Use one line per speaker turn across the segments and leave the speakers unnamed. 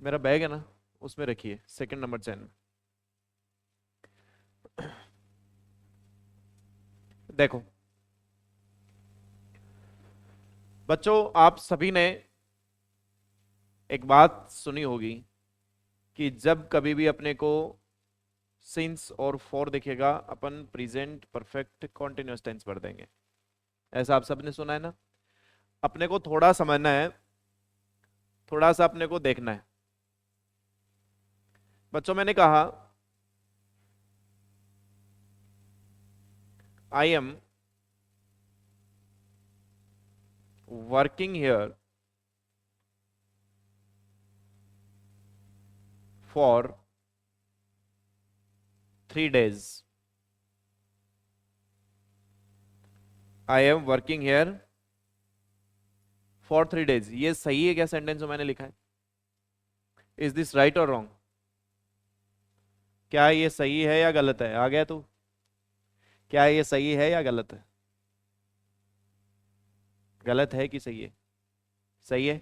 मेरा बैग है ना, उसमें रखिए, सेकंड नंबर चैन में। देखो बच्चों, आप सभी ने एक बात सुनी होगी कि जब कभी भी अपने को सिंस और फॉर दिखेगा, अपन प्रेजेंट परफेक्ट कॉन्टिन्यूअस टेंस भर देंगे। ऐसा आप सबने सुना है ना। अपने को थोड़ा समझना है, थोड़ा सा अपने को देखना है। बच्चों मैंने कहा I am working here for 3 days। I am working here for 3 days, ये सही है क्या सेंटेंस जो मैंने लिखा है? इज दिस राइट और रॉन्ग? क्या ये सही है या गलत है? आ गया तू? क्या ये सही है या गलत है? गलत है कि सही है? सही है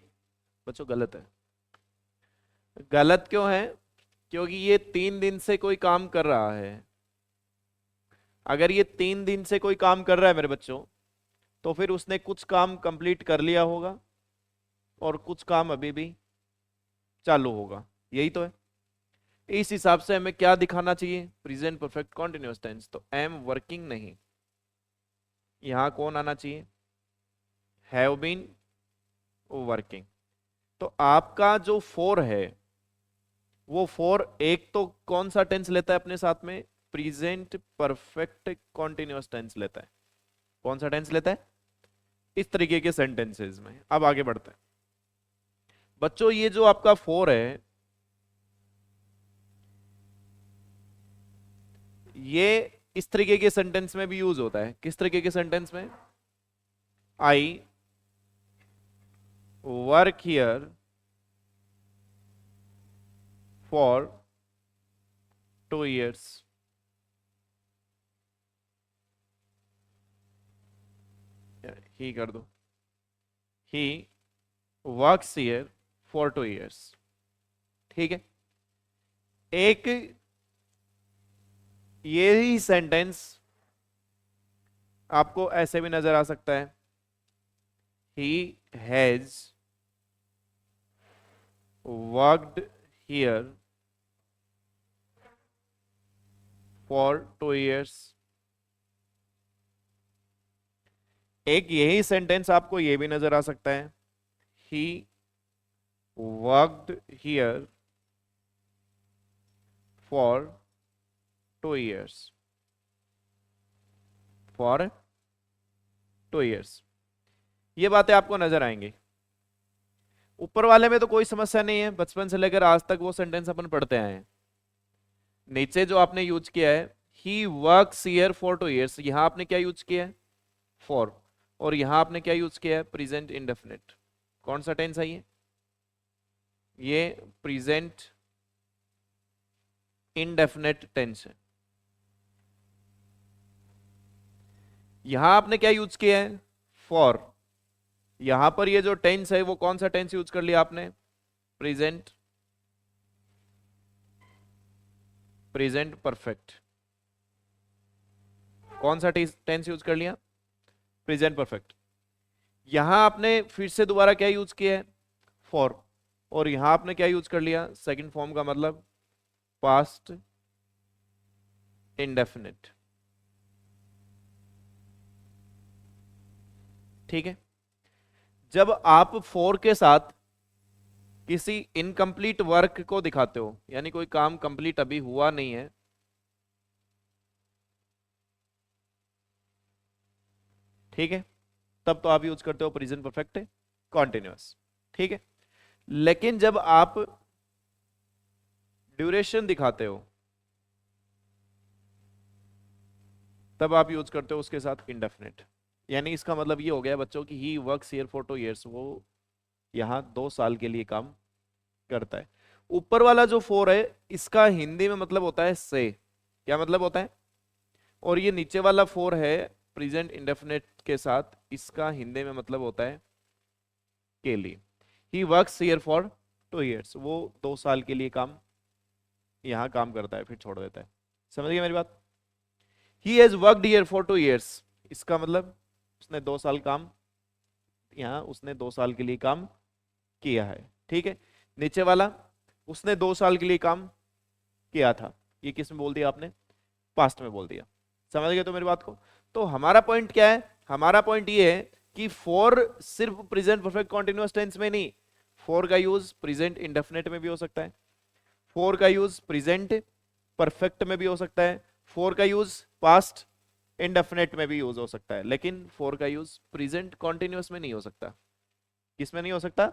बच्चों, गलत है। गलत क्यों है? क्योंकि ये 3 दिन से कोई काम कर रहा है। अगर ये 3 दिन से कोई काम कर रहा है मेरे बच्चों, तो फिर उसने कुछ काम कंप्लीट कर लिया होगा और कुछ काम अभी भी चालू होगा। यही तो है। इस हिसाब से हमें क्या दिखाना चाहिए? Present perfect continuous tense. तो एम वर्किंग नहीं, यहां कौन आना चाहिए? Have been working. तो आपका जो फोर है, वो फोर एक तो कौन सा टेंस लेता है अपने साथ में? प्रेजेंट परफेक्ट कॉन्टिन्यूअस टेंस लेता है। कौन सा टेंस लेता है इस तरीके के सेंटेंसेस में? अब आगे बढ़ते हैं बच्चों। ये जो आपका फोर है, ये इस तरीके के सेंटेंस में भी यूज होता है। किस तरीके के सेंटेंस में? I work here for 2 years। ही कर दो, he works here for 2 years। ठीक है। एक ये ही सेंटेंस आपको ऐसे भी नजर आ सकता है, he has worked here for 2 years। एक यही सेंटेंस आपको ये भी नजर आ सकता है, he worked here for 2 years। For 2 years, ये बातें आपको नजर आएंगी। ऊपर वाले में तो कोई समस्या नहीं है, बचपन से लेकर आज तक वो सेंटेंस अपन पढ़ते आए हैं। नीचे जो आपने यूज किया है, he works here for 2 years, यहां आपने क्या यूज किया है? फॉर। और यहां आपने क्या यूज किया है? Present indefinite. कौन सा टेंस है ये प्रेजेंट इंडेफिनिट टेंस है। यहां आपने क्या यूज किया है? फॉर। यहां पर ये जो टेंस है, वो कौन सा टेंस यूज कर लिया आपने? Present, present perfect. कौन सा टेंस यूज कर लिया? Present perfect. यहां आपने फिर से दोबारा क्या यूज किया है? फॉर। और यहां आपने क्या यूज कर लिया? सेकंड फॉर्म का मतलब पास्ट इंडेफिनिट। ठीक है। जब आप फॉर के साथ किसी इनकम्प्लीट वर्क को दिखाते हो, यानी कोई काम कंप्लीट अभी हुआ नहीं है, ठीक है, तब तो आप यूज करते हो प्रेजेंट परफेक्ट कॉन्टिन्यूअस। ठीक है। लेकिन जब आप ड्यूरेशन दिखाते हो, तब आप यूज करते हो उसके साथ इंडेफिनिट। यानी इसका मतलब ये हो गया बच्चों की he works here for 2 years, वो यहां 2 साल के लिए काम करता है। ऊपर वाला जो फोर है, इसका हिंदी में मतलब होता है से। क्या मतलब होता है? और ये नीचे वाला फोर है प्रेजेंट इंडेफिनिट के साथ, इसका हिंदी में मतलब होता है के लिए। He works here for 2 years, वो 2 साल के लिए काम यहाँ काम करता है फिर छोड़ देता है। समझ गए मेरी बात? He has worked here for 2 years, इसका मतलब उसने 2 साल काम, यहाँ उसने 2 साल के लिए काम किया है। ठीक है, नीचे वाला उसने 2 साल के लिए काम किया था, ये किस में बोल दिया आपने? पास्ट में बोल दिया। समझ गए तो मेरी बात को? तो हमारा पॉइंट क्या है? हमारा पॉइंट ये है कि फॉर सिर्फ प्रेजेंट परफेक्ट कॉन्टिन्यूअस टेंस में नहीं, फॉर का यूज प्रेजेंट इंडेफिनेट में भी हो सकता है, फॉर का यूज प्रेजेंट परफेक्ट में भी हो सकता है, फॉर का यूज पास्ट इंडेफिनेट में भी यूज हो सकता है, लेकिन फॉर का यूज प्रेजेंट कॉन्टिन्यूअस में नहीं हो सकता। किसमें नहीं हो सकता?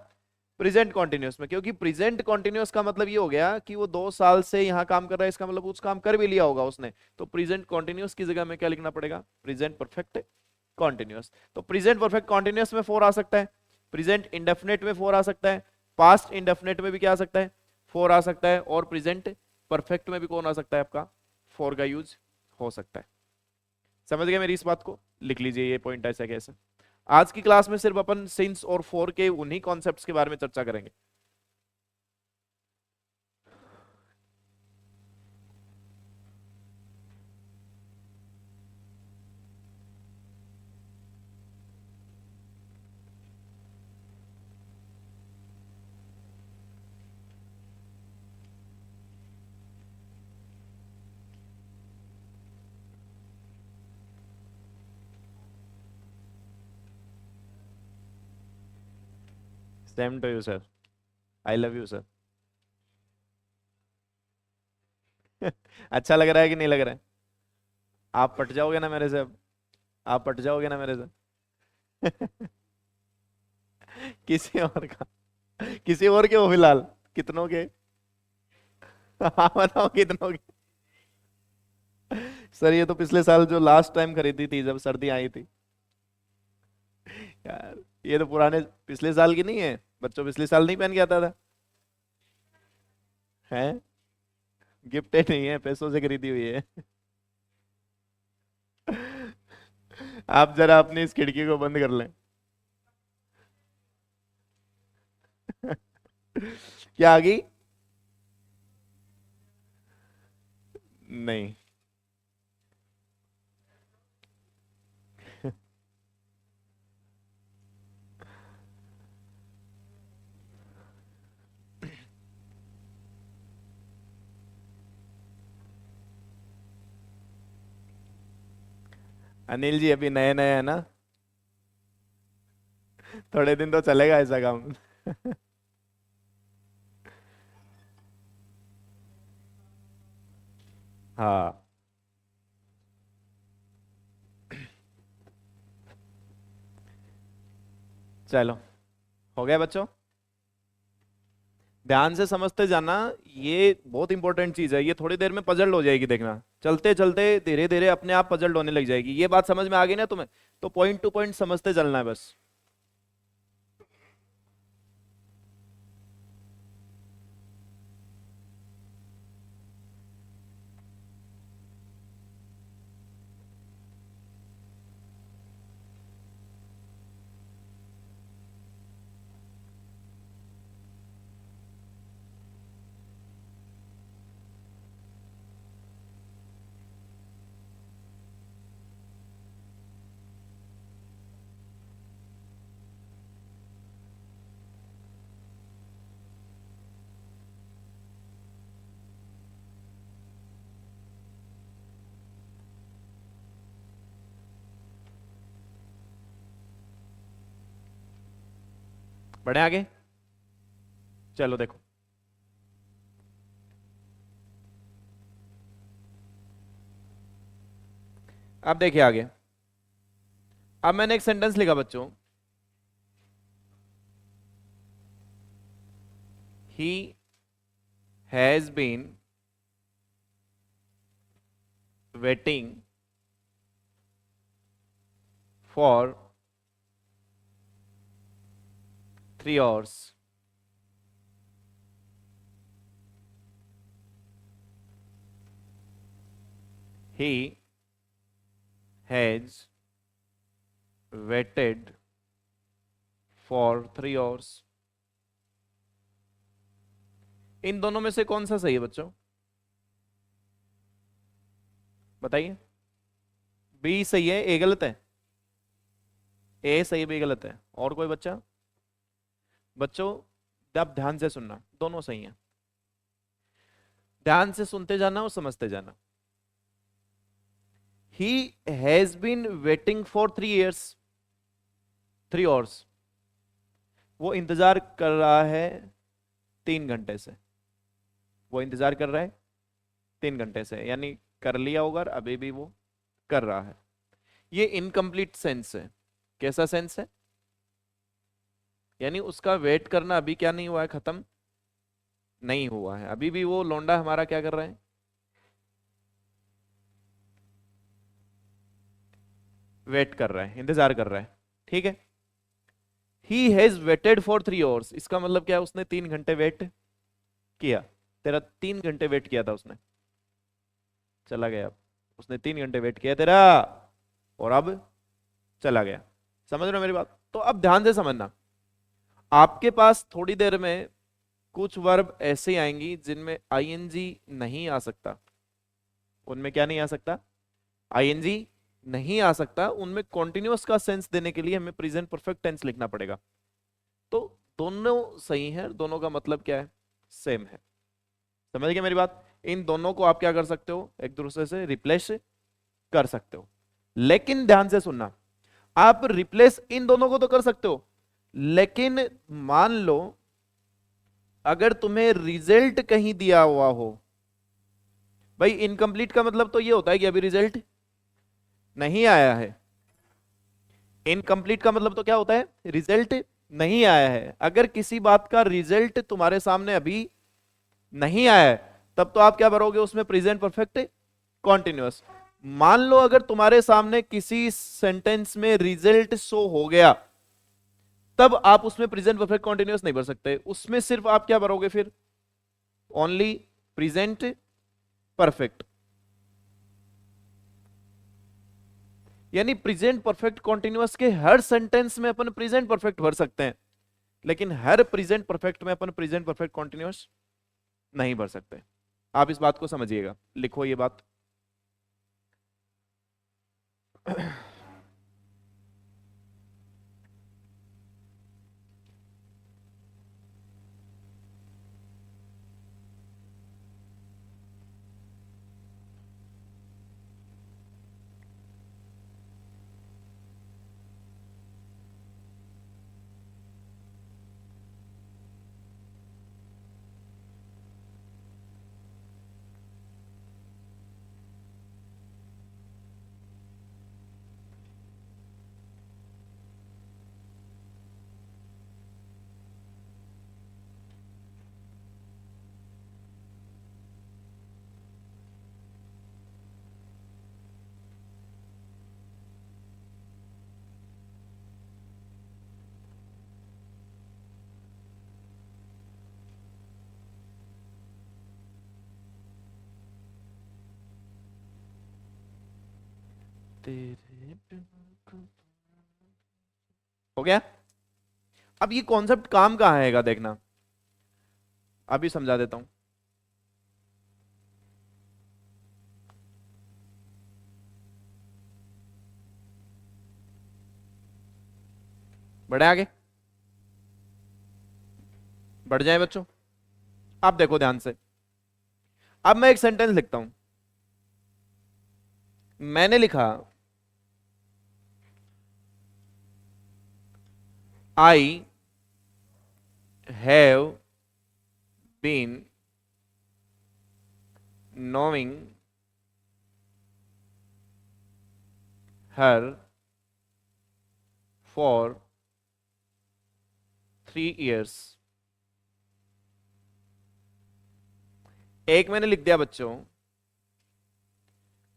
प्रेजेंट कॉन्टिन्यूअस में, क्योंकि प्रेजेंट कॉन्टिन्यूअस का मतलब ये हो गया कि वो 2 साल से यहां काम कर रहा है, इसका मतलब उस काम कर भी लिया होगा उसने। तो प्रेजेंट कॉन्टिन्यूअस की जगह में क्या लिखना पड़ेगा? Present perfect continuous. तो प्रेजेंट परफेक्ट कॉन्टिन्यूअस में फोर आ सकता है, प्रेजेंट इंडेफिनेट में फोर आ सकता है, पास्ट इंडेफिनेट में भी क्या आ सकता है? फोर आ सकता है, और प्रेजेंट परफेक्ट में भी कौन आ सकता है आपका? फोर का यूज हो सकता है। समझ गए मेरी इस बात को? लिख लीजिए ये पॉइंट ऐसा कैसे। आज की क्लास में सिर्फ अपन सिंस और फोर के उन्हीं कॉन्सेप्ट्स के बारे में चर्चा करेंगे। Same to you sir, I love you sir. अच्छा लग रहा है कि नहीं लग रहा है? आप पट जाओगे ना मेरे से अब? आप पट जाओगे ना मेरे से? किसी और का? किसी और के हो फिलहाल? कितनों के? हाँ बताओ कितनों के? सर ये तो पिछले साल जो लास्ट टाइम खरीदी थी जब सर्दी आई थी। यार ये तो पुराने पिछले साल की नहीं है, बच्चों पिछले साल नहीं पहन के आता था। हैं? गिफ्टेड नहीं है, पैसों से खरीदी हुई है। आप जरा अपनी इस खिड़की को बंद कर लें। क्या आ गई? नहीं। अनिल जी अभी नए नए है ना, थोड़े दिन तो चलेगा ऐसा काम। हाँ चलो, हो गया बच्चों? ध्यान से समझते जाना, ये बहुत इंपॉर्टेंट चीज है, ये थोड़ी देर में पजल्ड हो जाएगी, देखना चलते चलते धीरे धीरे अपने आप पजल्ड होने लग जाएगी। ये बात समझ में आ गई ना तुम्हें? तो पॉइंट टू पॉइंट समझते चलना है बस। बढ़े आगे? चलो देखो, अब देखिए आगे। अब मैंने एक सेंटेंस लिखा बच्चों, he has been waiting for 3 hours। He has waited for 3 hours। इन दोनों में से कौन सा सही है बच्चों, बताइए। बी सही है, ए गलत है। ए सही है, बी गलत है। और कोई बच्चा? बच्चों आप ध्यान से सुनना, दोनों सही हैं। ध्यान से सुनते जाना और समझते जाना। He has been waiting for 3 years, 3 hours। वो इंतजार कर रहा है 3 घंटे से। वो इंतजार कर रहा है 3 घंटे से, यानी कर लिया होगा और अभी भी वो कर रहा है। ये इनकम्प्लीट सेंस है। कैसा सेंस है? यानी उसका वेट करना अभी क्या नहीं हुआ है, खत्म नहीं हुआ है, अभी भी वो लौंडा हमारा क्या कर रहा है, वेट कर रहा है, इंतजार कर रहा है। ठीक है। He has waited for 3 hours, इसका मतलब क्या है, उसने 3 घंटे वेट किया। तेरा 3 घंटे वेट किया था उसने, चला गया। उसने 3 घंटे वेट किया तेरा, और अब चला गया। समझ रहे हो मेरी बात? तो अब ध्यान से समझना, आपके पास थोड़ी देर में कुछ वर्ब ऐसे आएंगी जिनमें आईएनजी नहीं आ सकता। उनमें क्या नहीं आ सकता, आईएनजी नहीं आ सकता। उनमें कॉन्टिन्यूअस का सेंस देने के लिए हमें प्रेजेंट परफेक्ट टेंस लिखना पड़ेगा। तो दोनों सही है, दोनों का मतलब क्या है, सेम है। समझ गए मेरी बात? इन दोनों को आप क्या कर सकते हो, एक दूसरे से रिप्लेस कर सकते हो। लेकिन ध्यान से सुनना, आप रिप्लेस इन दोनों को तो कर सकते हो, लेकिन मान लो अगर तुम्हें रिजल्ट कहीं दिया हुआ हो, भाई इनकम्प्लीट का मतलब तो ये होता है कि अभी रिजल्ट नहीं आया है। इनकम्प्लीट का मतलब तो क्या होता है, रिजल्ट नहीं आया है। अगर किसी बात का रिजल्ट तुम्हारे सामने अभी नहीं आया है, तब तो आप क्या भरोगे उसमें, प्रेजेंट परफेक्ट कॉन्टिन्यूअस। मान लो अगर तुम्हारे सामने किसी सेंटेंस में रिजल्ट शो हो गया, तब आप उसमें प्रेजेंट परफेक्ट कॉन्टिन्यूअस नहीं भर सकते, उसमें सिर्फ आप क्या भरोगे फिर, ओनली प्रेजेंट परफेक्ट। यानी प्रेजेंट परफेक्ट कॉन्टिन्यूअस के हर सेंटेंस में अपन प्रेजेंट परफेक्ट भर सकते हैं, लेकिन हर प्रेजेंट परफेक्ट में अपन प्रेजेंट परफेक्ट कॉन्टिन्यूअस नहीं भर सकते। आप इस बात को समझिएगा, लिखो ये बात। तेरे बिना हो गया। अब ये कॉन्सेप्ट काम कहाँ आएगा देखना, अभी समझा देता हूं। बढ़े आगे, बढ़ जाए बच्चों। अब देखो ध्यान से, अब मैं एक सेंटेंस लिखता हूं। मैंने लिखा I have been knowing her for 3 years। एक मैंने लिख दिया बच्चों,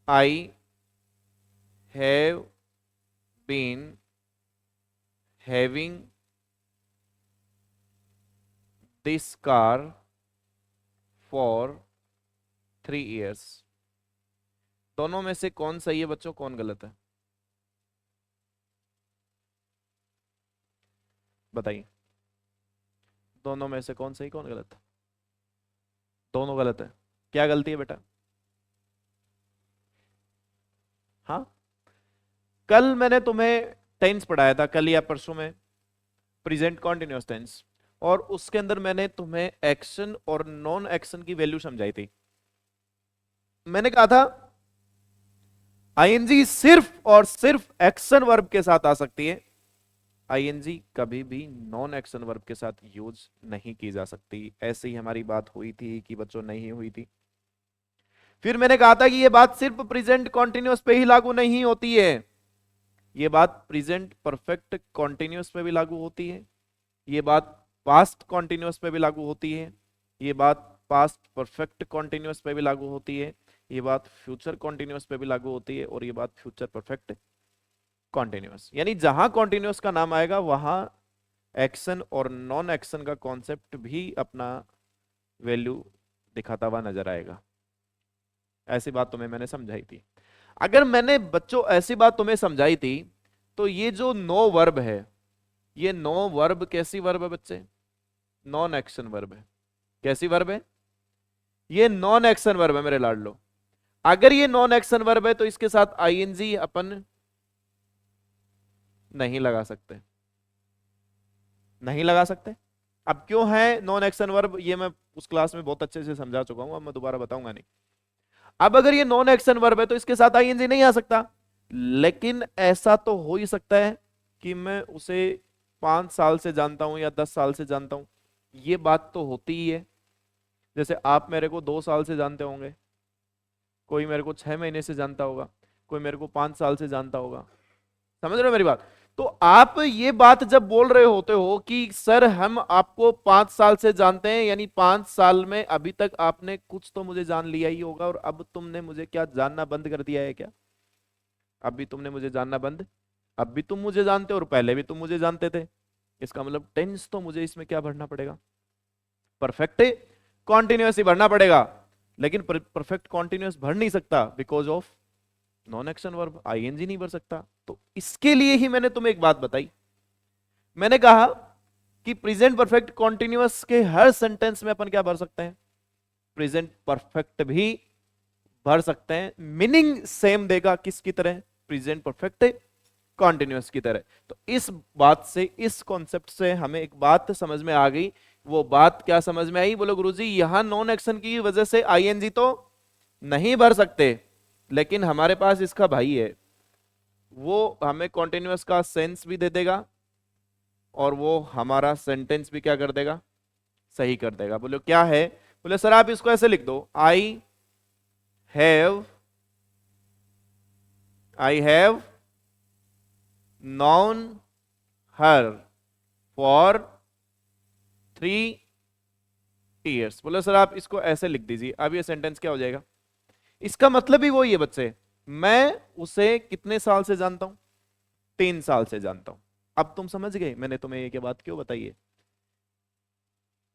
I have been having this car for 3 years। दोनों में से कौन सही है बच्चों, कौन गलत है, बताइए। दोनों में से कौन सही कौन गलत है? दोनों गलत है। क्या गलती है बेटा? हाँ, कल मैंने तुम्हें टेंस पढ़ाया था, कल या परसों में, प्रेजेंट कॉन्टिन्यूअस टेंस, और उसके अंदर मैंने तुम्हें एक्शन और नॉन एक्शन की वैल्यू समझाई थी। मैंने कहा था आईएनजी सिर्फ और सिर्फ एक्शन वर्ब के साथ आ सकती है, आईएनजी कभी भी नॉन एक्शन वर्ब के साथ यूज नहीं की जा सकती। ऐसे ही हमारी बात हुई थी कि बच्चों नहीं हुई थी। फिर मैंने कहा था कि यह बात सिर्फ प्रेजेंट कॉन्टिन्यूअस पे ही लागू नहीं होती है, यह बात प्रेजेंट परफेक्ट कॉन्टिन्यूअस पे भी लागू होती है, यह बात पास्ट कॉन्टिन्यूअस पे भी लागू होती है, यह बात पास्ट परफेक्ट कॉन्टिन्यूअस पे भी लागू होती है, ये बात फ्यूचर कॉन्टिन्यूअस पे भी लागू होती है, और ये बात फ्यूचर परफेक्ट कॉन्टिन्यूअस, यानी जहां कॉन्टिन्यूअस का नाम आएगा वहां एक्शन और नॉन एक्शन का कॉन्सेप्ट भी अपना वैल्यू दिखाता हुआ नजर आएगा। ऐसी बात तुम्हें मैंने समझाई थी। अगर मैंने बच्चों ऐसी बात तुम्हें समझाई थी, तो ये जो नो वर्ब है, ये नो वर्ब कैसी वर्ब है बच्चे? नॉन एक्शन वर्ब है। कैसी वर्ब है? ये नॉन एक्शन वर्ब है मेरे लाडलो। अगर ये नॉन एक्शन वर्ब है तो इसके साथ आईएनजी अपन नहीं लगा सकते, नहीं लगा सकते। अब क्यों है नॉन एक्शन वर्ब, ये मैं उस क्लास में बहुत अच्छे से समझा चुका हूं, अब मैं दोबारा बताऊंगा नहीं। अब अगर ये नॉन एक्शन वर्ब है तो इसके साथ आईएनजी नहीं आ सकता, लेकिन ऐसा तो हो ही सकता है कि मैं उसे 5 साल से जानता हूं या 10 साल से जानता हूं, ये बात तो होती ही है। जैसे आप मेरे को 2 साल से जानते होंगे, कोई मेरे को 6 महीने से जानता होगा, कोई मेरे को 5 साल से जानता होगा। समझ रहे हो मेरी बात? तो आप ये बात जब बोल रहे होते हो कि सर हम आपको 5 साल से जानते हैं, यानी 5 साल में अभी तक आपने कुछ तो मुझे जान लिया ही होगा, और अब तुमने मुझे क्या जानना बंद कर दिया है क्या? अभी तुमने मुझे जानना बंद, अब भी तुम मुझे जानते हो और पहले भी तुम मुझे जानते थे। इसका मतलब टेंस तो मुझे इसमें क्या भरना पड़ेगा? परफेक्ट कॉन्टिन्यूअस ही भरना पड़ेगा। लेकिन परफेक्ट कॉन्टिन्यूअस भर नहीं सकता because of non action verb, ING नहीं भर सकता। तो इसके लिए ही मैंने तुम्हें एक बात बताई, मैंने कहा कि प्रेजेंट परफेक्ट कॉन्टिन्यूअस के हर सेंटेंस में अपन क्या भर सकते हैं? प्रेजेंट परफेक्ट भी भर सकते हैं। मीनिंग सेम देगा, किसकी तरह? प्रेजेंट परफेक्ट कॉन्टिन्यूअस की तरह। तो इस बात से, इस कॉन्सेप्ट से हमें एक बात समझ में आ गई। वो बात क्या समझ में आई? बोलो गुरुजी यहां नॉन एक्शन की वजह से आईएनजी तो नहीं भर सकते, लेकिन हमारे पास इसका भाई है, वो हमें कॉन्टिन्यूअस का सेंस भी दे देगा, और वो हमारा सेंटेंस भी क्या कर देगा? सही कर देगा। बोलो क्या है? बोले सर आप इसको ऐसे लिख दो, have I have non her for 3 years। बोलो सर आप इसको ऐसे लिख दीजिए। अब ये सेंटेंस क्या हो जाएगा? इसका मतलब ही वही है बच्चे, मैं उसे कितने साल से जानता हूं? 3 साल से जानता हूं। अब तुम समझ गए मैंने तुम्हें ये क्या बात क्यों बताई है?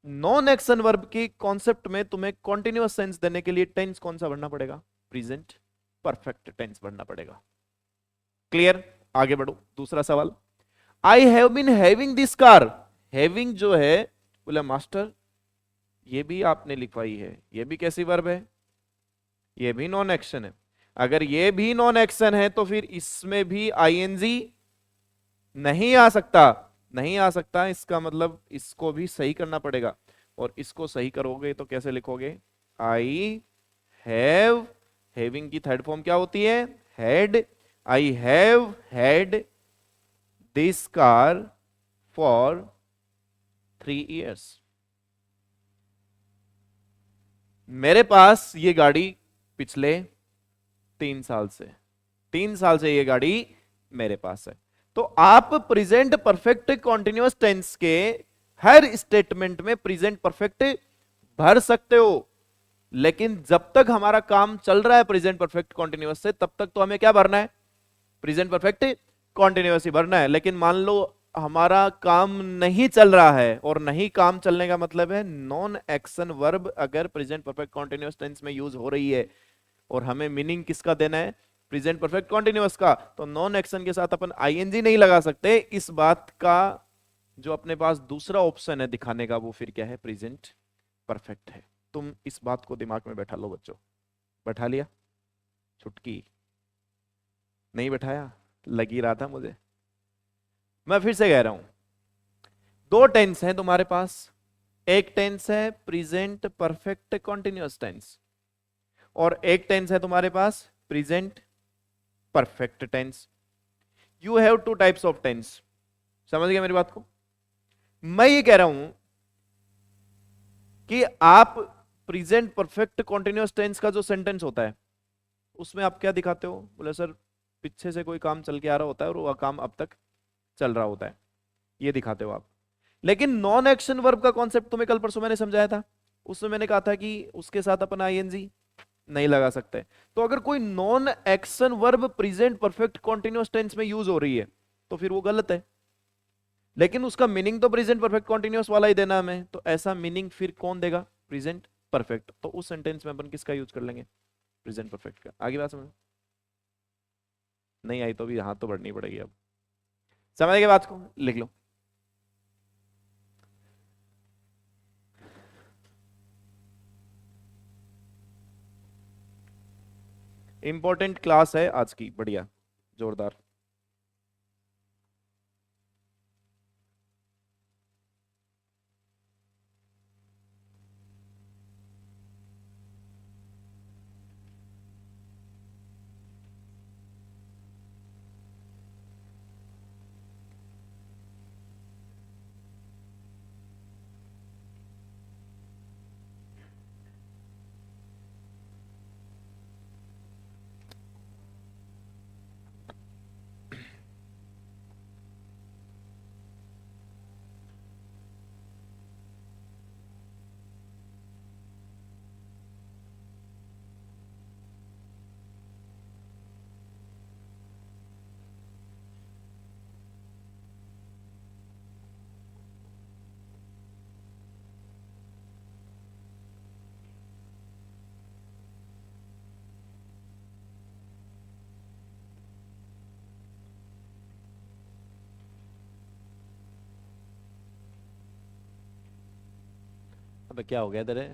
नॉन एक्शन वर्ब की कॉन्सेप्ट में तुम्हें कॉन्टिन्यूअस टेंस देने के लिए टेंस कौन सा भरना पड़ेगा? प्रेजेंट परफेक्ट टेंस भरना पड़ेगा। क्लियर? आगे बढ़ो, दूसरा सवाल। I have been having this car. Having जो है, बोले मास्टर ये भी आपने लिखवाई है, ये भी कैसी वर्ब है? ये भी नॉन एक्शन है। अगर ये भी नॉन एक्शन है तो फिर इसमें भी आईएनजी नहीं आ सकता, नहीं आ सकता। इसका मतलब इसको भी सही करना पड़ेगा, और इसको सही करोगे तो कैसे लिखोगे? आई हैव, हैविंग की थर्ड फॉर्म क्या होती है? Had. I have had this car for 3 years। मेरे पास ये गाड़ी पिछले 3 साल से, 3 साल से ये गाड़ी मेरे पास है। तो आप प्रेजेंट परफेक्ट कॉन्टिन्यूअस टेंस के हर स्टेटमेंट में प्रेजेंट परफेक्ट भर सकते हो, लेकिन जब तक हमारा काम चल रहा है प्रेजेंट परफेक्ट कॉन्टिन्यूअस से, तब तक तो हमें क्या भरना है? प्रेजेंट परफेक्ट कॉन्टिन्यूअस ही भरना है। लेकिन मान लो हमारा काम नहीं चल रहा है, और नहीं काम चलने का मतलब है नॉन एक्शन वर्ब अगर प्रेजेंट परफेक्ट कॉन्टिन्यूअस टेंस में यूज हो रही है, और हमें मीनिंग किसका देना है? प्रेजेंट परफेक्ट कॉन्टिन्यूअस का, तो नॉन एक्शन के साथ अपन आईएनजी नहीं लगा सकते। इस बात का जो अपने पास दूसरा ऑप्शन है दिखाने का, वो फिर क्या है? प्रेजेंट परफेक्ट है। तुम इस बात को दिमाग में बैठा लो बच्चों। बैठा लिया? छुटकी? नहीं बैठाया? लग ही रहा था मुझे। मैं फिर से कह रहा हूं, दो टेंस हैं तुम्हारे पास। एक टेंस है प्रेजेंट परफेक्ट कॉन्टिन्यूअस टेंस, और एक टेंस है तुम्हारे पास present perfect tense. You have two types of tense. समझ गए मेरी बात को? मैं ये कह रहा हूं कि आप प्रेजेंट परफेक्ट कॉन्टिन्यूअस टेंस का जो सेंटेंस होता है उसमें आप क्या दिखाते हो? बोले सर पीछे से कोई काम चल के आ रहा होता है और वो काम अब तक चल रहा होता है, ये दिखाते हो आप। लेकिन नॉन एक्शन वर्ब का कॉन्सेप्ट तुम्हें कल परसों मैंने समझाया था। उसमें मैंने कहा था कि उसके साथ अपन आईएनजी नहीं लगा सकते। तो अगर कोई non action verb present perfect continuous tense में यूज हो रही है तो फिर वो गलत है। लेकिन उसका मीनिंग तो प्रेजेंट परफेक्ट कॉन्टिन्यूअस वाला ही देना हमें, तो ऐसा मीनिंग फिर कौन देगा? Present perfect. तो उस सेंटेंस में अपन किसका यूज कर लेंगे? प्रेजेंट परफेक्ट का। आगे बात समझ नहीं आई तो भी हाथ तो बढ़नी पड़ेगी अब। समझ गए बात को? लिख लो। इंपॉर्टेंट क्लास है आज की, बढ़िया, जोरदार। अबे क्या हो गया तेरे?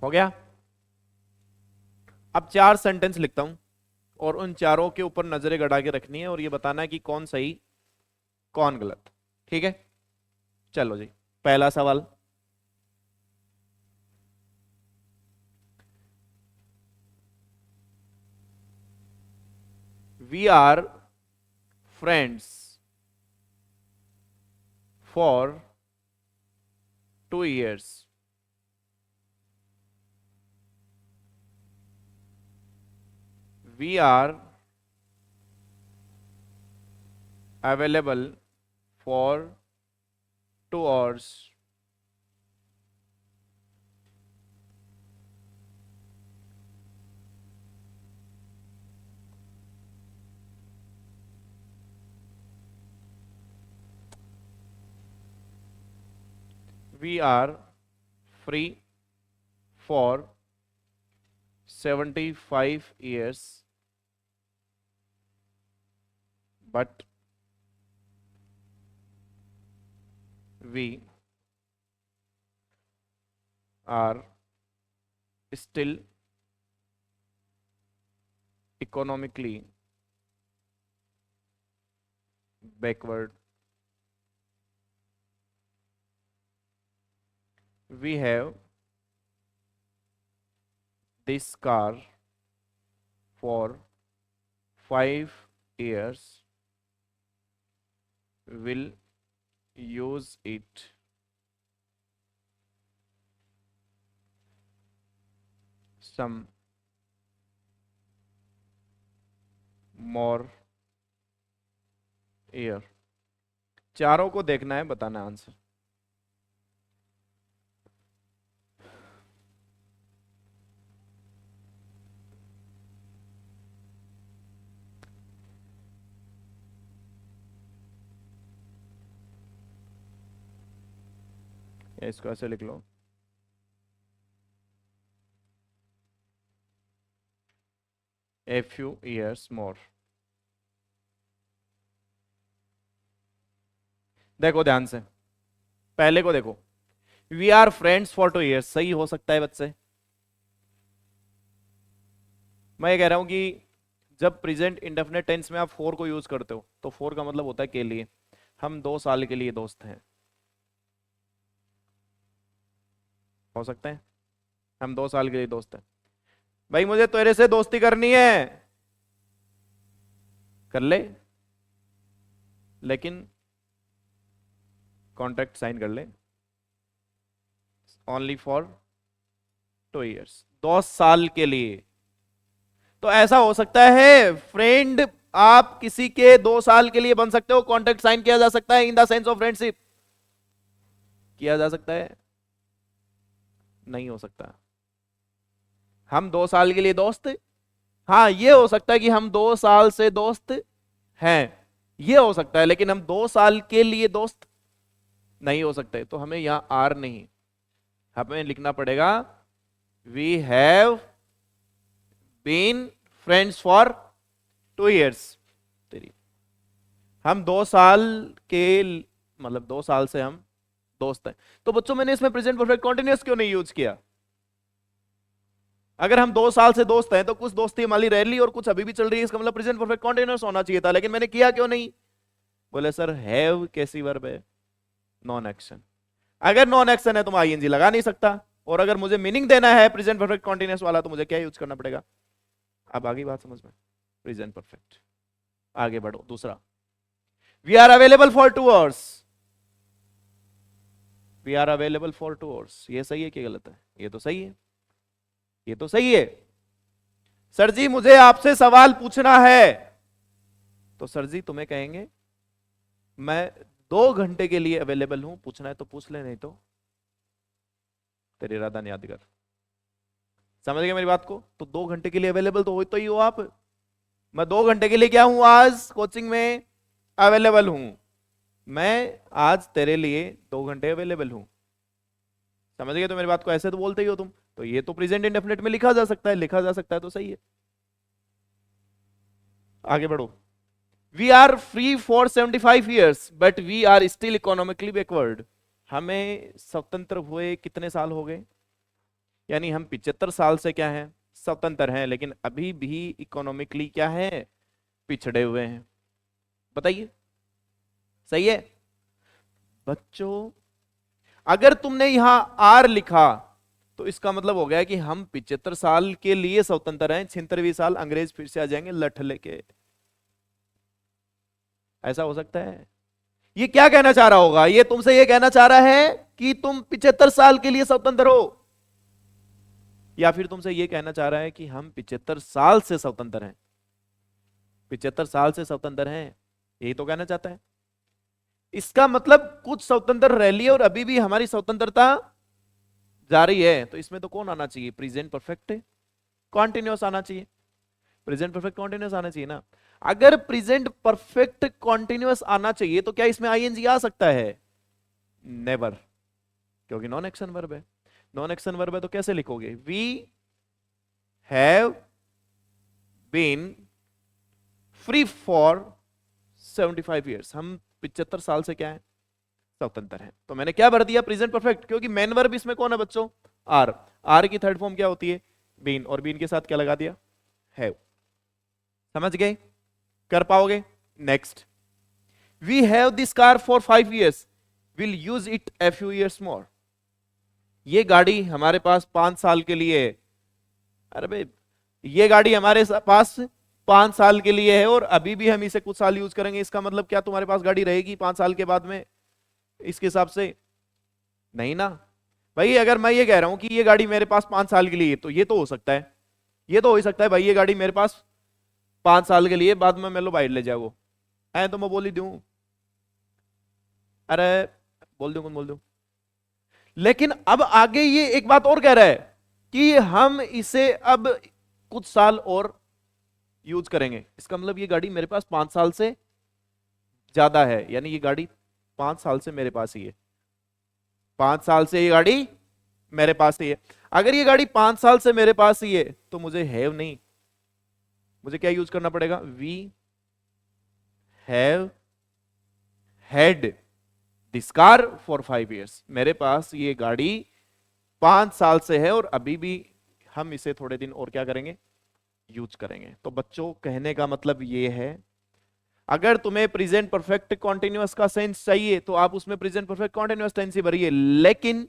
हो गया? अब चार सेंटेंस लिखता हूं और उन चारों के ऊपर नजरें गड़ा के रखनी है और ये बताना है कि कौन सही कौन गलत। ठीक है? चलो जी। पहला सवाल। We are friends for 2 years. We are available for 2 hours. We are free for 75 years, but we are still economically backward. We have this car for 5 years. Will use it some more year. चारों को देखना है, बताना answer. या इसको ऐसे लिख लो, a few years more। देखो ध्यान से, पहले को देखो, we are friends for 2 years, सही हो सकता है बच्चे? मैं ये कह रहा हूं कि जब प्रेजेंट इंडेफिनिट टेंस में आप फोर को यूज करते हो तो फोर का मतलब होता है के लिए। हम 2 साल के लिए दोस्त हैं, हो सकता है हम 2 साल के लिए दोस्त हैं। भाई मुझे तेरे से दोस्ती करनी है, कर ले, लेकिन कॉन्ट्रैक्ट साइन कर ले, ओनली फॉर 2 years, 2 साल के लिए। तो ऐसा हो सकता है फ्रेंड आप किसी के 2 साल के लिए बन सकते हो, कॉन्ट्रैक्ट साइन किया जा सकता है in the sense of friendship, किया जा सकता है? नहीं हो सकता। हम 2 साल के लिए दोस्त, हाँ ये हो सकता है कि हम 2 साल से दोस्त हैं, ये हो सकता है, लेकिन हम 2 साल के लिए दोस्त नहीं हो सकते। तो हमें यहां आर नहीं, हमें लिखना पड़ेगा we have been friends for 2 years। तेरी, हम 2 साल के, मतलब 2 साल से हम दोस्त हैं। तो बच्चों मैंने इसमें प्रेजेंट परफेक्ट कॉन्टिन्यूअस क्यों नहीं यूज किया? अगर हम 2 साल से दोस्त हैं तो कुछ दोस्ती हमारी रह ली और कुछ अभी भी चल रही है, इसका मतलब प्रेजेंट परफेक्ट कॉन्टिन्यूअस होना चाहिए था, लेकिन मैंने किया क्यों नहीं? बोले सर हैव कैसी वर्ब है, नॉन एक्शन। अगर नॉन एक्शन है तो मैं आईएनजी लगा नहीं सकता, और अगर मुझे मीनिंग देना है प्रेजेंट परफेक्ट कॉन्टिन्यूअस वाला तो मुझे क्या यूज करना पड़ेगा? अब आगे बात समझ में, प्रेजेंट परफेक्ट। आगे बढ़ो, दूसरा, we are available for 2 hours। We are available for 2 hours, ये सही है कि गलत है? ये तो सही है, ये तो सही है। सर जी मुझे आपसे सवाल पूछना है, तो सर जी तुम्हें कहेंगे मैं 2 घंटे के लिए अवेलेबल हूं, पूछना है तो पूछ ले, नहीं तो तेरी इरादा नहीं याद कर। समझ गए मेरी बात को? तो 2 घंटे के लिए अवेलेबल तो ही हो आप। मैं 2 घंटे के लिए क्या हूं आज कोचिंग में? अवेलेबल हूं। मैं आज तेरे लिए 2 घंटे अवेलेबल हूं। समझ गए तो मेरी बात को? ऐसे तो बोलते ही हो तुम। तो ये तो प्रेजेंट इंडेफिनिट में लिखा जा सकता है, लिखा जा सकता है तो सही है। आगे बढ़ो, we are free for 75 years but we are still economically backward. हमें स्वतंत्र हुए कितने साल हो गए? यानी हम 75 साल से क्या है, स्वतंत्र हैं, लेकिन अभी भी इकोनॉमिकली क्या है, पिछड़े हुए हैं। बताइए, सही है? बच्चों अगर तुमने यहां आर लिखा तो इसका मतलब हो गया कि हम 75 साल के लिए स्वतंत्र हैं, 76वें साल अंग्रेज फिर से आ जाएंगे लठ लेके। ऐसा हो सकता है? ये क्या कहना चाह रहा होगा? ये तुमसे ये कहना चाह रहा है कि तुम 75 साल के लिए स्वतंत्र हो, या फिर तुमसे ये कहना चाह रहा है कि हम 75 साल से स्वतंत्र हैं? 75 साल से स्वतंत्र हैं, यही तो कहना चाहता है। इसका मतलब कुछ स्वतंत्र रह लिए और अभी भी हमारी स्वतंत्रता जारी है। तो इसमें तो कौन आना चाहिए? प्रेजेंट परफेक्ट कॉन्टिन्यूअस आना चाहिए, प्रेजेंट परफेक्ट कॉन्टिन्यूअस आना चाहिए ना। अगर प्रेजेंट परफेक्ट कॉन्टिन्यूअस आना चाहिए तो क्या इसमें आईएनजी आ सकता है? नेवर, क्योंकि नॉन एक्शन वर्ब है। नॉन एक्शन वर्ब है तो कैसे लिखोगे? We have been free for 75 years, हम 75 साल से क्या है, स्वतंत्र है। तो मैंने क्या भर दिया? प्रेजेंट परफेक्ट, क्योंकि मेन वर्ब इसमें कौन है बच्चों? आर। आर की थर्ड फॉर्म क्या होती है? बीन, और बीन के साथ क्या लगा दिया? हैव। समझ गए? कर पाओगे? Next, we have this car for 5 years, will use it a few years more. ये गाड़ी हमारे पास 5 साल के लिए है। अरे भाई ये गाड़ी हमारे पास 5 साल के लिए है और अभी भी हम इसे कुछ साल यूज करेंगे, इसका मतलब क्या तुम्हारे पास गाड़ी रहेगी 5 साल के बाद में इसके हिसाब से? नहीं ना भाई। अगर मैं ये कह रहा हूं कि ये गाड़ी मेरे पास 5 साल के लिए, तो ये तो हो सकता है, ये तो हो ही सकता है भाई ये गाड़ी मेरे पास 5 साल के लिए, बाद में मैं लो बाइट ले जाओ, ऐ तो मैं बोल ही दूं। अरे बोल दूं, कौन बोल दूं? लेकिन अब आगे ये एक बात और कह रहा है कि हम इसे अब कुछ साल और यूज करेंगे। इसका मतलब ये गाड़ी मेरे पास 5 साल से ज्यादा है, यानी ये गाड़ी 5 साल से मेरे पास ही है। 5 साल से ये गाड़ी मेरे पास ही है। अगर ये गाड़ी 5 साल से मेरे पास ही है तो मुझे हैव नहीं, मुझे क्या यूज करना पड़ेगा, we have had this car for 5 years। मेरे पास ये गाड़ी 5 साल से है और अभी भी हम इसे थोड़े दिन और क्या करेंगे, यूज करेंगे। तो बच्चों कहने का मतलब ये है, अगर तुम्हें प्रेजेंट परफेक्ट कॉन्टिन्यूअस का सेंस चाहिए तो आप उसमें प्रेजेंट परफेक्ट कॉन्टिन्यूअस टेंस ही भरिए, लेकिन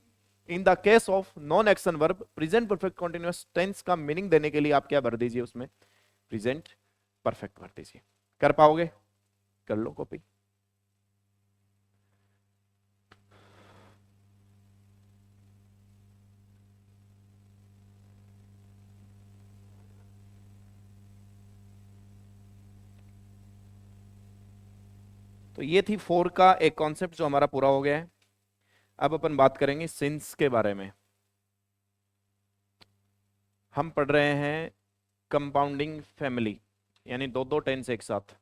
in the case of non action verb present perfect continuous tense का मीनिंग देने के लिए आप क्या भर दीजिए, उसमें प्रेजेंट परफेक्ट भर दीजिए। कर पाओगे, कर लो कॉपी। तो ये थी 4 का एक कॉन्सेप्ट जो हमारा पूरा हो गया है। अब अपन बात करेंगे सिंस के बारे में। हम पढ़ रहे हैं कंपाउंडिंग फैमिली, यानी दो दो टेंस एक साथ।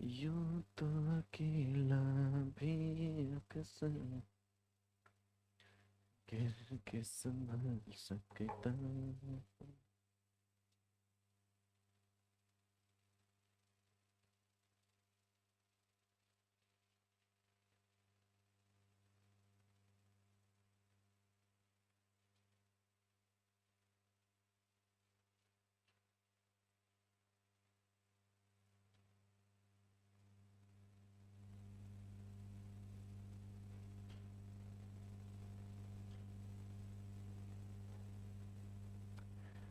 यूं तो अकेला भी अक्सर गिर के संभल सकता।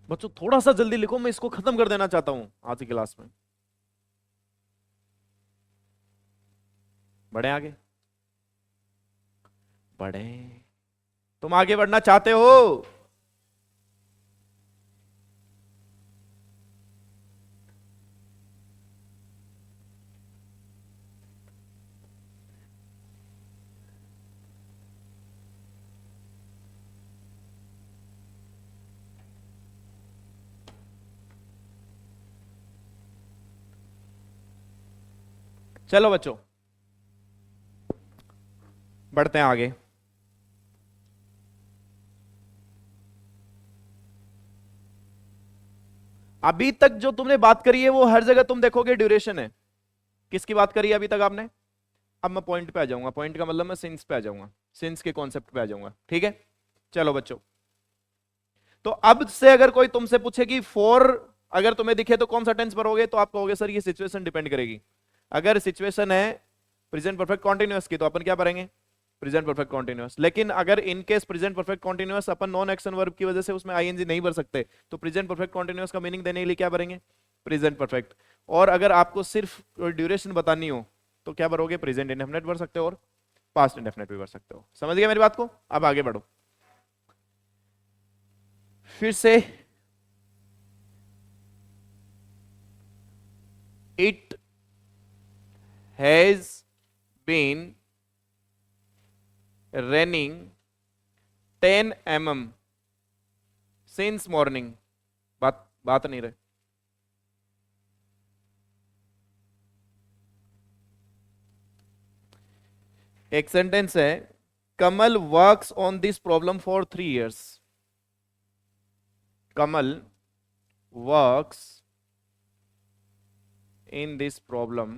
बच्चों थोड़ा सा जल्दी लिखो, मैं इसको खत्म कर देना चाहता हूं आज की क्लास में। बढ़े आगे, बढ़े। तुम आगे बढ़ना चाहते हो? चलो बच्चों बढ़ते हैं आगे। अभी तक जो तुमने बात करी है वो हर जगह तुम देखोगे ड्यूरेशन है। किसकी बात करी है अभी तक आपने? अब मैं पॉइंट पे आ जाऊंगा, पॉइंट का मतलब मैं सिंस पे आ जाऊंगा, सिंस के कॉन्सेप्ट पे आ जाऊंगा, ठीक है। चलो बच्चों, तो अब से अगर कोई तुमसे पूछे कि फॉर अगर तुम्हें दिखे तो कौन सा टेंस भरोगे, तो आप कहोगे सर ये सिचुएशन डिपेंड करेगी। अगर सिचुएशन है प्रेजेंट परफेक्ट कॉन्टिन्यूअस की तो अपन क्या भरेंगे, प्रेजेंट परफेक्ट कॉन्टिन्यूअस। लेकिन अगर in case present perfect continuous upon non action verb की वजह से उसमें आईएनजी नहीं भर सकते, तो प्रेजेंट परफेक्ट कॉन्टिन्यूअस का मीनिंग देने के लिए क्या भरेंगे, प्रेजेंट परफेक्ट। और अगर आपको सिर्फ ड्यूरेशन बतानी हो तो क्या भरोगे, प्रेजेंट इंडेफिनिट भर सकते हो और पास्ट इंडेफिनिट भी भर सकते हो। समझ गए मेरी बात को? अब आगे बढ़ो फिर से। It has been raining 10 mm since morning. बात बात नहीं रहे। एक सेंटेंस है, Kamal works on this problem for 3 years। Kamal works in this problem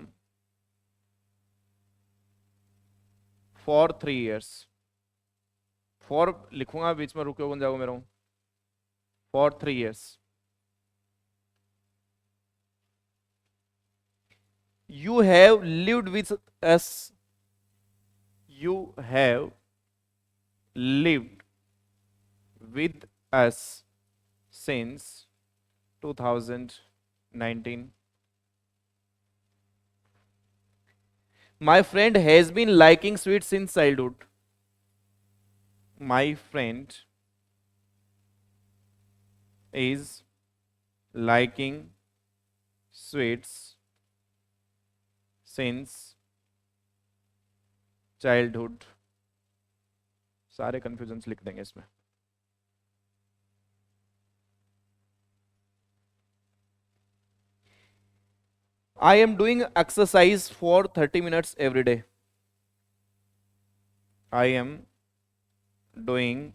for 3 years। For लिखूंगा बीच में रुके कौन जाओगे मेरा, for 3 years। You have lived with us, you have lived with us since 2019। My friend has been liking sweets since childhood। My friend is liking sweets since childhood। सारे confusion लिख देंगे इसमें। I am doing exercise for 30 minutes every day. I am doing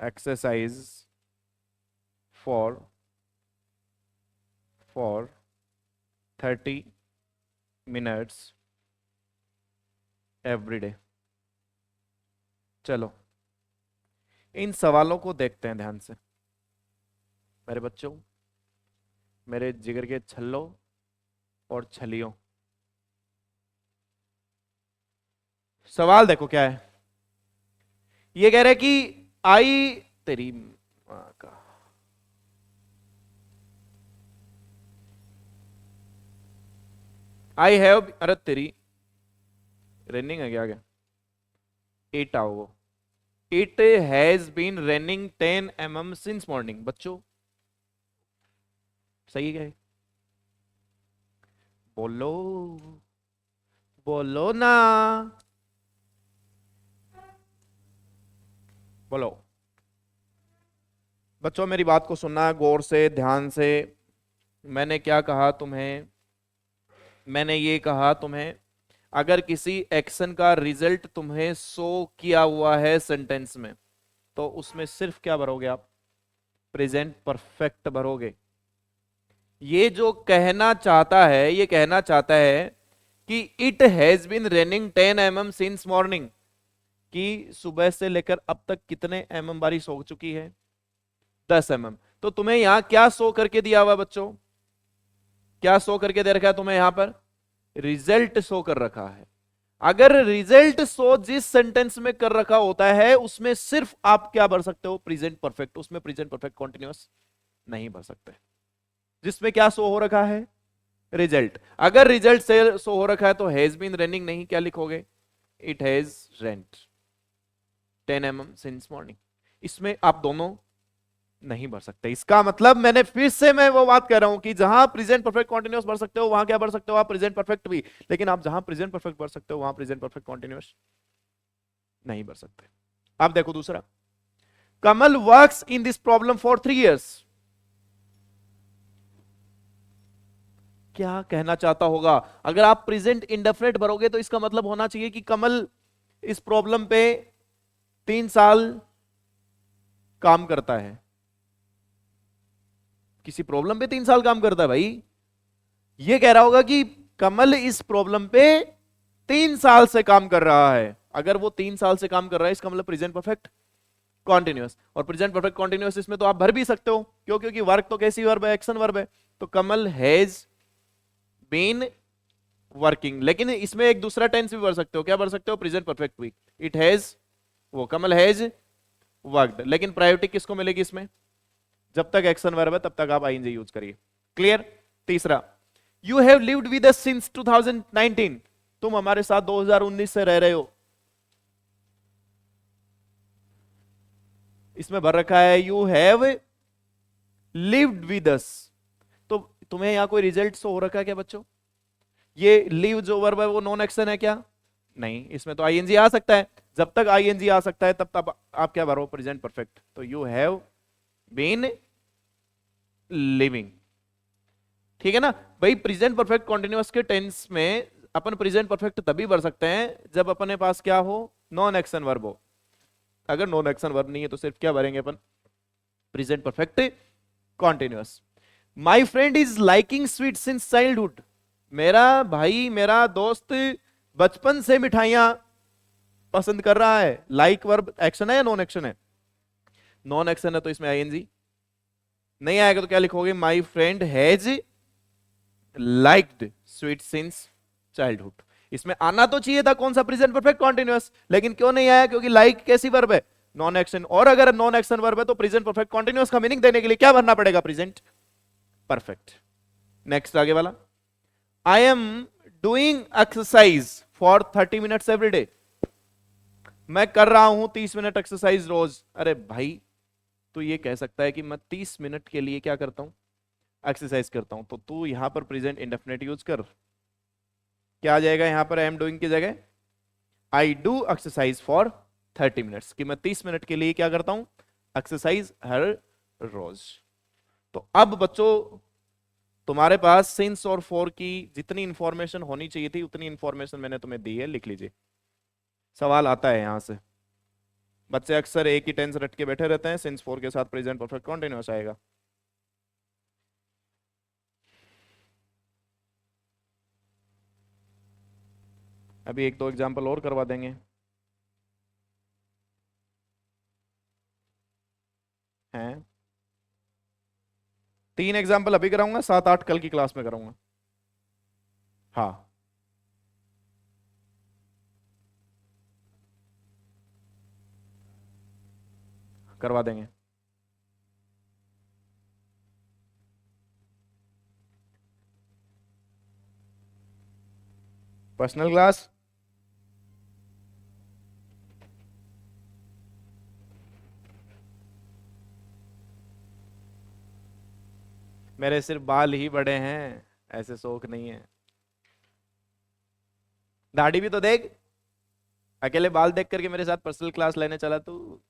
exercise for 30 minutes every day. चलो इन सवालों को देखते हैं ध्यान से मेरे बच्चों, मेरे जिगर के छल्लों और छलियों. सवाल देखो क्या है. ये कह रहे कि आई तेरी मां का, आई हैव, अरे तेरी रनिंग है क्या आगे, इट आओ वो, it has been running 10 mm since morning. बच्चों सही है? बोलो बोलो ना, बोलो. बच्चों मेरी बात को सुनना गौर से, ध्यान से. मैंने क्या कहा तुम्हें? मैंने ये कहा तुम्हें, अगर किसी एक्शन का रिजल्ट तुम्हें शो किया हुआ है सेंटेंस में, तो उसमें सिर्फ क्या भरोगे आप? प्रेजेंट परफेक्ट भरोगे. ये जो कहना चाहता है, ये कहना चाहता है कि it has been running 10 mm since morning, कि सुबह से लेकर अब तक कितने mm बारिश हो चुकी है? 10 mm. तो तुम्हें यहां क्या शो करके दिया हुआ बच्चों? क्या शो करके दे रखा है तुम्हें यहां पर? रिजल्ट शो कर रखा है. अगर रिजल्ट शो जिस सेंटेंस में कर रखा होता है उसमें सिर्फ आप क्या भर सकते हो? Present perfect. उसमें प्रेजेंट परफेक्ट कॉन्टिन्यूअस नहीं भर सकते. जिसमें क्या शो हो रखा है? रिजल्ट. अगर रिजल्ट से शो हो रखा है तो हैज बीन रनिंग नहीं, क्या लिखोगे? It has rent 10 mm since morning. इसमें आप दोनों नहीं भर सकते. इसका मतलब मैंने फिर से मैं वो बात कर रहा हूं कि जहां प्रेजेंट परफेक्ट कॉन्टिन्यूअस भर सकते हो वहां क्या भर सकते हो? आप प्रेजेंट परफेक्ट भी. लेकिन आप जहां प्रेजेंट परफेक्ट भर सकते हो वहां प्रेजेंट परफेक्ट कॉन्टिन्यूअस नहीं भर सकते. अब देखो दूसरा, Kamal works in this problem for 3 years. क्या कहना चाहता होगा? अगर आप प्रेजेंट इंडेफिनिट भरोगे तो इसका मतलब होना चाहिए कि कमल इस प्रॉब्लम पे 3 साल काम करता है. किसी प्रॉब्लम पे 3 साल काम करता है भाई. ये कह रहा होगा कि कमल इस प्रॉब्लम पे 3 साल से काम कर रहा है. अगर वो 3 साल से काम कर रहा है इसका मतलब प्रेजेंट परफेक्ट कॉन्टिन्यूअस. और प्रेजेंट परफेक्ट कॉन्टिन्यूअस इसमें तो आप भर भी सकते हो. क्यों? क्योंकि वर्क तो कैसी वर्ब है? एक्शन वर्ब है. तो कमल हैज बीन वर्किंग. लेकिन इसमें एक दूसरा टेंस भी भर सकते हो. क्या भर सकते हो? प्रेजेंट परफेक्ट भी. इट हैज, वो कमल हैज वर्कड. लेकिन प्रायोरिटी किसको मिलेगी इसमें? जब तक एक्शन वर्ब है तब तक आप आईएनजी यूज करिए. क्लियर? तीसरा, you have lived with us since 2019. तुम हमारे साथ 2019 से रह रहे हो. इसमें भर रखा है you have lived with us. तो तुम्हें यहां कोई रिजल्ट शो हो रखा है क्या बच्चों? ये लिव जो वर्ब है वो नॉन एक्शन है क्या? नहीं. इसमें तो आईएनजी आ सकता है. जब तक आईएनजी आ सकता है तब तक आप क्या भरो? Present perfect. तो यू हैव बीन लिविंग. ठीक है ना भाई? प्रेजेंट परफेक्ट कॉन्टिन्यूअस के टेंस में अपन प्रेजेंट परफेक्ट तभी भर सकते हैं जब अपने पास क्या हो? नॉन एक्शन वर्ब हो. अगर नॉन एक्शन वर्ब नहीं है तो सिर्फ क्या भरेंगे अपन? Present perfect continuous. My friend is liking sweet since childhood. मेरा भाई, मेरा दोस्त बचपन से मिठाइयां पसंद कर रहा है. लाइक वर्ब एक्शन है या नॉन एक्शन है? नॉन एक्शन है तो इसमें आईएनजी नहीं आएगा. तो क्या लिखोगे? My friend has liked sweet since childhood. इसमें आना तो चाहिए था कौन सा? Present perfect continuous. लेकिन क्यों नहीं आया? क्योंकि लाइक कैसी वर्ब है? Non action. और अगर नॉन एक्शन वर्ब है तो प्रेजेंट परफेक्ट कॉन्टिन्यूअस का मीनिंग देने के लिए क्या भरना पड़ेगा? Present perfect. नेक्स्ट आगे वाला, I am doing exercise for 30 minutes every day. मैं कर रहा हूं 30 मिनट एक्सरसाइज रोज. अरे भाई, तो ये कह सकता है कि मैं 30 मिनट के लिए क्या करता हूं? एक्सरसाइज करता हूं. तो तू यहां पर प्रेजेंट इंडेफिनिट यूज कर. क्या आ जाएगा यहां पर? आई एम डूइंग की जगह I do exercise for 30 minutes. कि मैं 30 मिनट के लिए क्या करता हूं? एक्सरसाइज हर रोज. तो अब बच्चों तुम्हारे पास सिंस और फॉर की जितनी इंफॉर्मेशन होनी चाहिए थी उतनी इंफॉर्मेशन मैंने तुम्हें दी है, लिख लीजिए। सवाल आता है यहां से, बच्चे अक्सर एक ही टेंस रट के बैठे रहते हैं, सिंस फॉर के साथ प्रेजेंट परफेक्ट कॉन्टिन्यूअस आएगा। अभी एक दो एग्जाम्पल और करवा देंगे हैं। 3 एग्जाम्पल अभी कराऊंगा, 7 8 कल की क्लास में कराऊंगा। हाँ, करवा देंगे। पर्सनल क्लास मेरे सिर्फ बाल ही बड़े हैं, ऐसे शौक नहीं है। दाढ़ी भी तो देख, अकेले बाल देख करके मेरे साथ पर्सनल क्लास लेने चला तू।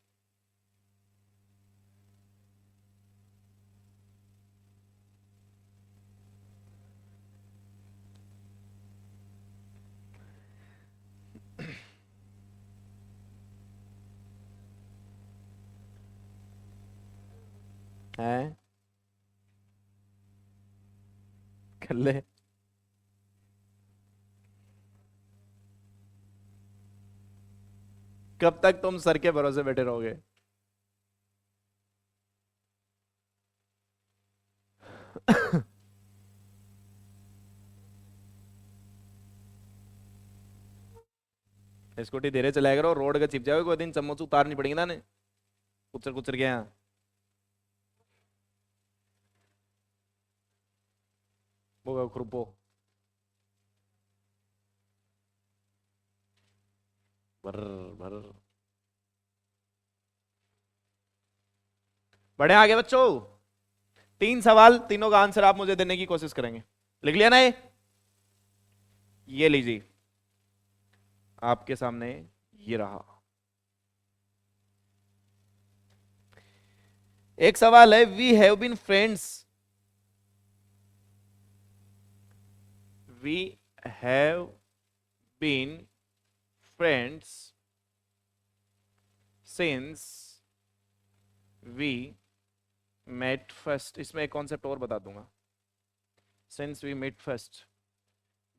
है कर ले। कब तक तुम सर के भरोसे बैठे रहोगे? स्कूटी धीरे चलाया करो, रोड का चिप जाओगे कोई दिन, चम्मच उतारनी पड़ेगी ना ने, कुचर कुचर के यहाँ। वो खुरपो भर भर। बढ़े आगे बच्चों, 3 सवाल, तीनों का आंसर आप मुझे देने की कोशिश करेंगे। लिख लिया ना ये लीजिए आपके सामने, ये रहा। एक सवाल है, we have been friends, we have been friends since we met first. इसमें एक कॉन्सेप्ट और बता दूंगा, सिंस वी मेट फर्स्ट।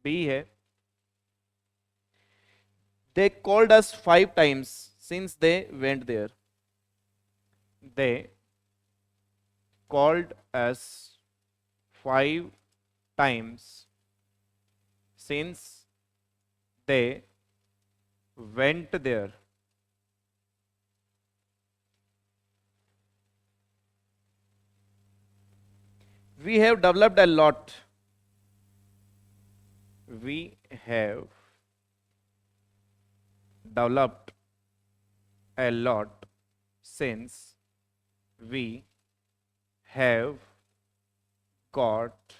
बी है, they called us 5 times since they went there, they called us 5 times since they went there। we have developed a lot, we have developed a lot since we have got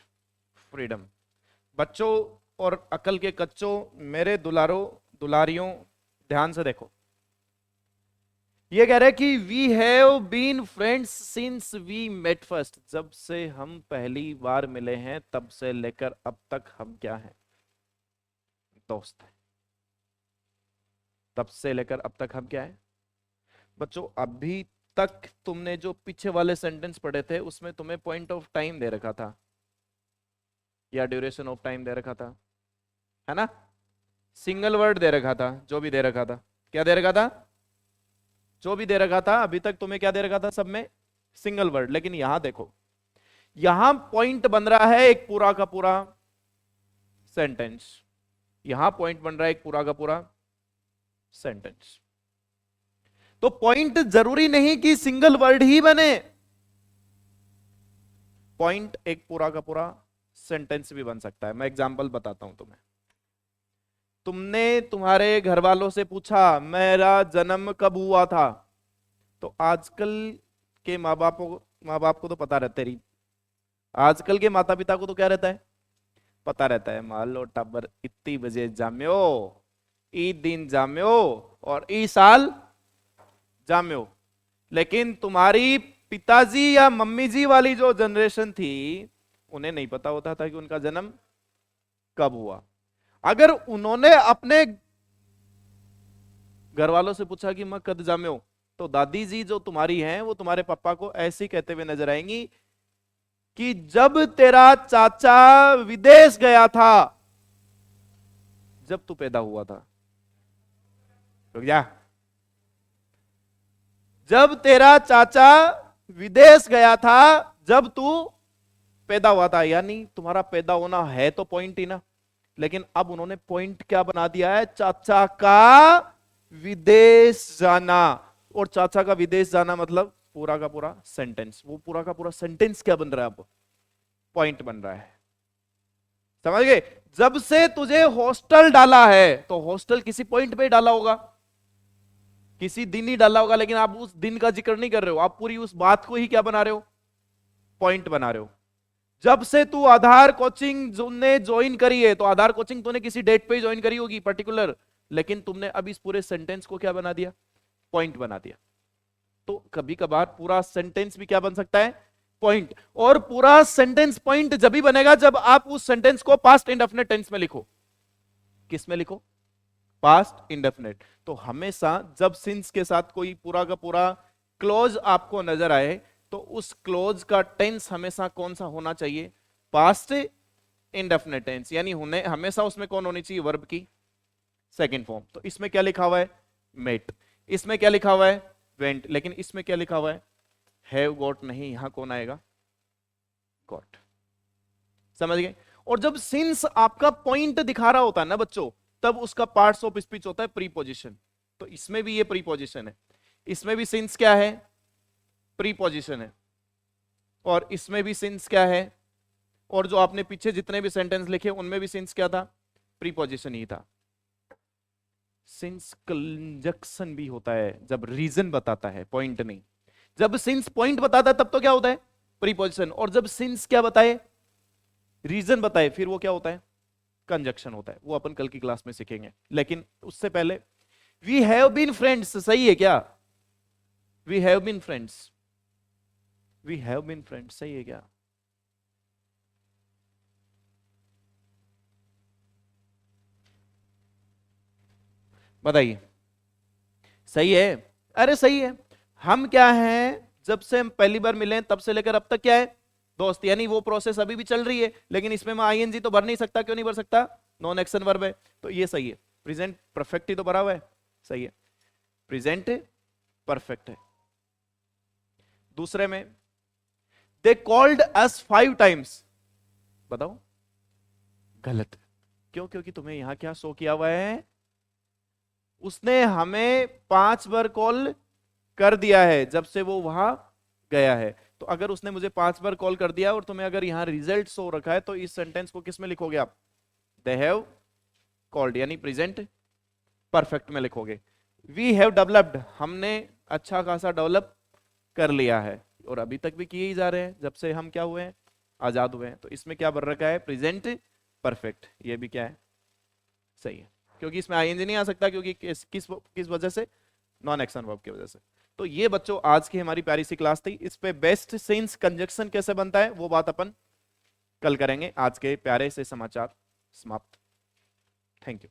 freedom। बच्चों और अकल के कच्चों, मेरे दुलारों दुलारियों, ध्यान से देखो। ये कह रहे हैं कि we have been friends since we met first, जब से हम पहली बार मिले हैं तब से लेकर अब तक हम क्या हैं? दोस्त हैं। तब से लेकर अब तक हम क्या है बच्चों? अभी तक तुमने जो पीछे वाले सेंटेंस पढ़े थे उसमें तुम्हें पॉइंट ऑफ टाइम दे रखा था या ड्यूरेशन ऑफ टाइम दे रखा था, है ना? सिंगल वर्ड दे रखा था, जो भी दे रखा था। क्या दे रखा था? जो भी दे रखा था अभी तक तुम्हें क्या दे रखा था? सब में सिंगल वर्ड। लेकिन यहां देखो, यहां पॉइंट बन रहा है एक पूरा का पूरा सेंटेंस, यहां पॉइंट बन रहा है एक पूरा का पूरा सेंटेंस। तो पॉइंट जरूरी नहीं कि सिंगल वर्ड ही बने, पॉइंट एक पूरा का पूरा सेंटेंस भी बन सकता है। मैं एग्जांपल बताता हूं तुम्हें। तुमने तुम्हारे घर वालों से पूछा मेरा जन्म कब हुआ था, तो आजकल के माँ बाप को तो पता रहता है, आजकल के माता पिता को तो क्या रहता है? पता रहता है। मान लो टब्बर इतनी बजे जाम्यो, ई दिन जाम्यो और ई साल जाम्यो। लेकिन तुम्हारी पिताजी या मम्मी जी वाली जो जनरेशन थी उन्हें नहीं पता होता था कि उनका जन्म कब हुआ। अगर उन्होंने अपने घर वालों से पूछा कि मैं कद जामे हूं, तो दादी जी जो तुम्हारी हैं वो तुम्हारे पापा को ऐसे ही कहते हुए नजर आएंगी कि जब तेरा चाचा विदेश गया था, जब तू पैदा हुआ था। रुक जा। जब तेरा चाचा विदेश गया था, जब तू पैदा हुआ था, यानी तुम्हारा पैदा होना है तो पॉइंट ही ना। लेकिन अब उन्होंने पॉइंट क्या बना दिया है, चाचा का विदेश जाना। और चाचा का विदेश जाना मतलब पूरा का पूरा सेंटेंस, वो पूरा का पूरा सेंटेंस क्या बन रहा है, अब पॉइंट बन रहा है। समझ गए? जब से तुझे हॉस्टल डाला है, तो हॉस्टल किसी पॉइंट पे ही डाला होगा, किसी दिन ही डाला होगा, लेकिन आप उस दिन का जिक्र नहीं कर रहे हो, आप पूरी उस बात को ही क्या बना रहे हो, पॉइंट बना रहे हो। जब से तू आधार कोचिंग ने ज्वाइन करी है, तो आधार कोचिंग तूने किसी डेट पे ही ज्वाइन करी होगी पर्टिकुलर, लेकिन तुमने अब इस पूरे सेंटेंस को क्या बना दिया, पॉइंट बना दिया। तो कभी कभार पूरा सेंटेंस भी क्या बन सकता है, पॉइंट। और पूरा सेंटेंस पॉइंट जब भी बनेगा जब आप उस सेंटेंस को पास्ट इंडेफिनिट टेंस में लिखो। किस में लिखो, पास्ट इंडेफिनिट। तो हमेशा जब सिंस के साथ कोई पूरा का पूरा क्लोज आपको नजर आए, तो उस क्लोज का टेंस हमेशा कौन सा होना चाहिए, पास्ट इंडेफिनिट टेंस। यानी हमेशा उसमें कौन होनी चाहिए, वर्ब की सेकंड फॉर्म। तो इसमें क्या लिखा हुआ है, मेट। इसमें क्या लिखा हुआ है, वेंट। लेकिन इसमें क्या लिखा हुआ है, हैव गॉट नहीं, यहां कौन आएगा, गॉट। समझ गए? और जब सिंस आपका पॉइंट दिखा रहा होता है ना बच्चों, तब उसका पार्ट्स ऑफ स्पीच होता है प्रीपोजिशन। तो इसमें भी ये प्रीपोजिशन है, इसमें भी सिंस क्या है, प्रीपोजिशन है, और इसमें भी सिंस क्या है। और जो आपने पीछे जितने भी सेंटेंस लिखे उनमें भी सिंस क्या था, प्रीपोजिशन ही था। सिंस कंजक्शन भी होता है जब रीजन बताता है, पॉइंट नहीं। जब सिंस पॉइंट बताता है तब तो क्या होता है, प्रीपोजिशन। और जब सिंस क्या बताए, रीजन बताए, फिर वो क्या होता है, कंजक्शन होता है। वो अपन कल की क्लास में सीखेंगे। लेकिन उससे पहले वी हैव बीन फ्रेंड्स, सही है क्या, we have been friends, we have been friends सही है क्या। बताइए, सही है। अरे सही है। हम क्या हैं, जब से हम पहली बार मिले तब से लेकर अब तक क्या है, दोस्त। यानी वो प्रोसेस अभी भी चल रही है, लेकिन इसमें मैं आईएनजी तो भर नहीं सकता। क्यों नहीं भर सकता, नॉन एक्शन वर्ब है। तो ये सही है, प्रेजेंट परफेक्ट ही तो भरा हुआ है, सही है, प्रेजेंट परफेक्ट है। दूसरे में दे कॉल्ड अस 5 टाइम्स, बताओ गलत। क्यों, क्योंकि तुम्हें यहां क्या शो किया हुआ है, उसने हमें 5 बार कॉल कर दिया है जब से वो वहां गया है। तो अगर उसने मुझे 5 बार कॉल कर दिया और तुम्हें अगर यहां रिजल्ट शो रखा है, तो इस सेंटेंस को किस में लिखोगे आप, दे हैव कॉल्ड, यानी प्रेजेंट परफेक्ट में लिखोगे। वी हैव डेवलप्ड, हमने अच्छा खासा डेवलप कर लिया है, और अभी तक भी किए ही जा रहे हैं जब से हम क्या हुए हैं, आजाद हुए हैं। तो इसमें क्या बन रखा है, प्रेजेंट परफेक्ट। ये भी क्या है, सही है, क्योंकि इसमें आईएनजी नहीं आ सकता, क्योंकि किस वजह से, नॉन एक्शन वर्ब की वजह से। तो ये बच्चों आज की हमारी प्यारी सी क्लास थी। इस पे बेस्ट सेंस कंजक्शन कैसे बनता है वो बात अपन कल करेंगे। आज के प्यारे से समाचार समाप्त। Thank you.